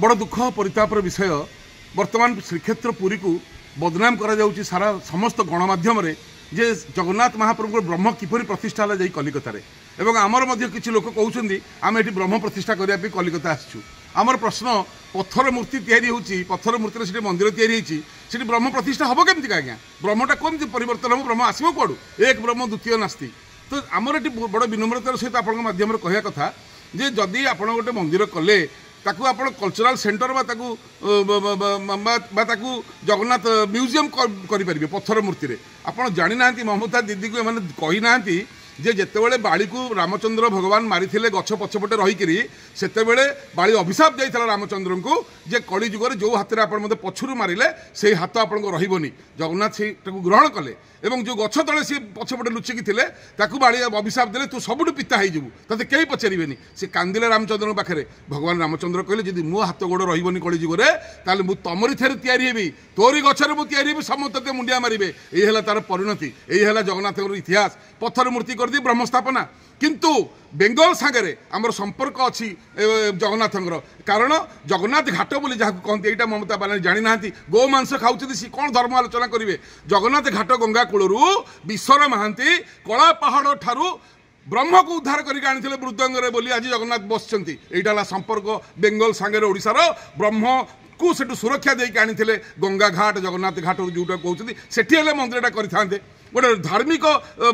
बड़ दुख परितापर विषय वर्तमान श्रीक्षेत्र पुरी को बदनाम करा जाउची सारा समस्त गणमाध्यम रे जे जगन्नाथ महाप्रभु ब्रह्म किपरि प्रतिष्ठा है कलिकता रे एवं आमर मध्य किछि लोक कहउछन्दी आमे एठी ब्रह्म प्रतिष्ठा करिया पे कलिकता आछू। आमर प्रश्न पत्थर मूर्ति तैयारी होउची पत्थर मूर्ति से मंदिर तैयारी होइची सेठी ब्रह्म प्रतिष्ठा हबो केमति आज्ञा ब्रह्मटा केमति परिवर्तन हो ब्रह्म आसीबो कोडू एक ब्रह्म द्वितीय नास्ति। तो आमर एठी बड़ विनम्रतार सहित आपन माध्यम रे कहया कथा जे जदि आपन गोटे मंदिर कले ताकू आप कल्चरल सेंटर ताकू जगन्नाथ म्यूजियम करें पत्थर मूर्ति रे आपड़ जानी ना ममता दीदी को एम कही ना जे जितेबाला बाड़ी को रामचंद्र भगवान मारी गछ पछपटे रहीकि से बाड़ी अभिशाप जाइए रामचंद्र को जे कली जुगर जो हाथ में आप पछुर मारे से हाथ आप रही जगन्नाथ से ग्रहण कले एवं जो गछ तले सी पछपटे लुचिकी थे ताकू बाड़ी अभिशाप देले तू सबुठू पिता हो ते कई पचारे से कांदिले रामचंद्र पाखे भगवान रामचंद्र कहले जदि मो हाथ गोड़ रही कली जुगर ताले मु तमरी थे या तोरी गचर मुझे या समस्त मुंडिया मारे यही तार परिणति यही जगन्नाथ इतिहास पत्थर मूर्ति कर दी ब्रह्म स्थापना किंतु बेंगल सागरे आमर संपर्क अच्छी जगन्नाथ कारण जगन्नाथ घाट बोली जहाँ कहते यहाँ ममता बानार्जी जानी ना गोमांस खाऊँ सी कौन धर्म आलोचना करेंगे जगन्नाथ घाट गंगा कूलू विश्वर महांती कला पहाड़ ठारू ब्रह्म को उद्धार करके आनी मृदंगे बोली आज जगन्नाथ बसचंती यहाँ संपर्क बेंगल सागरे ओडिशार ब्रह्म को सेठू सुरक्षा देके आनी गंगा घाट जगन्नाथ घाट जोटा कहते से मंदिरटा करें गोटे धार्मिक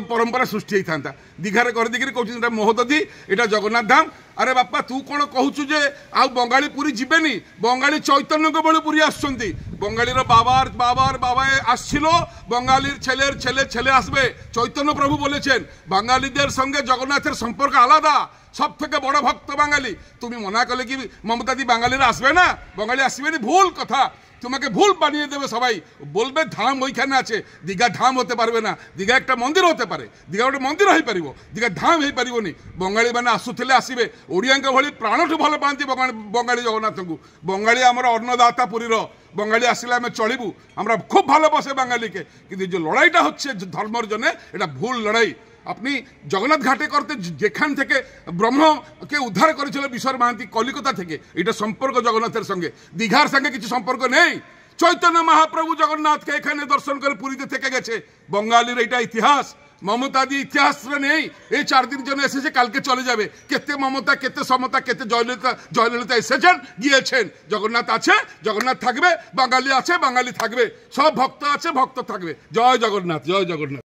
परंपरा सृष्टि होता दीघार कर देखिए कहते महोदधि यहाँ जगन्नाथ धाम अरे बापा तू कौन कहूँ जे आ बंगाली पुरी जीवेनी बंगाली चैतन्य बड़े पुरी आसुँच बंगालीर बाबार बाबार बाबा आसलो बंगालीर छेलेर छेले छेले आसबे चैतन्य प्रभु बोलेছেন बांगालीদের संगे जगन्नाथের सम्पर्क आलादा सब থেকে बड़ भक्त बांगाली तुम्हें मना कले कि ममता दी बांगालीर आसबे ना बंगाली आसबे भूल कथा तुम्हें भूल बानिए देवे सबाई बोलबे धाम ओइखाने आछे दीघा धाम होते पारबे ना दीघा एक मंदिर होते पारे दीघा गोटे मंदिर हो पार दीघा धाम हो पारनी बंगाली मैंने आसुले आसबे ओडिया भली प्राणठू भल पाती बंगाली जगन्नाथ को बंगाली आमर अन्नदाता पुरीर बंगाली आसले आम चलू हमारा खूब भल बसे बंगाली के कि जो लड़ाईटा होच्छे धर्मर जन्य एटा भूल लड़ाई अपनी जगन्नाथ घाटे करते जेखान थे ब्रह्म के उद्धार कर विश्वर महांती कलिकता थे ये सम्पर्क जगन्नाथ संगे दीघार संगे किसी सम्पर्क नहीं चैतन्य महाप्रभु जगन्नाथ के एखाने दर्शन कर पुरी थे गे बंगाली यहाँ इतिहास ममता दी इतिहास नहीं ये 4 दिन जन एसे कल के चले जाए केते ममता केते समता केते जयललिता एसेছেন গিয়েছেন जगन्नाथ आछे जगन्नाथ থাকবে বাঙালি আছে বাঙালি থাকবে सब भक्त আছে भक्त থাকবে जय जगन्नाथ जय जगन्नाथ।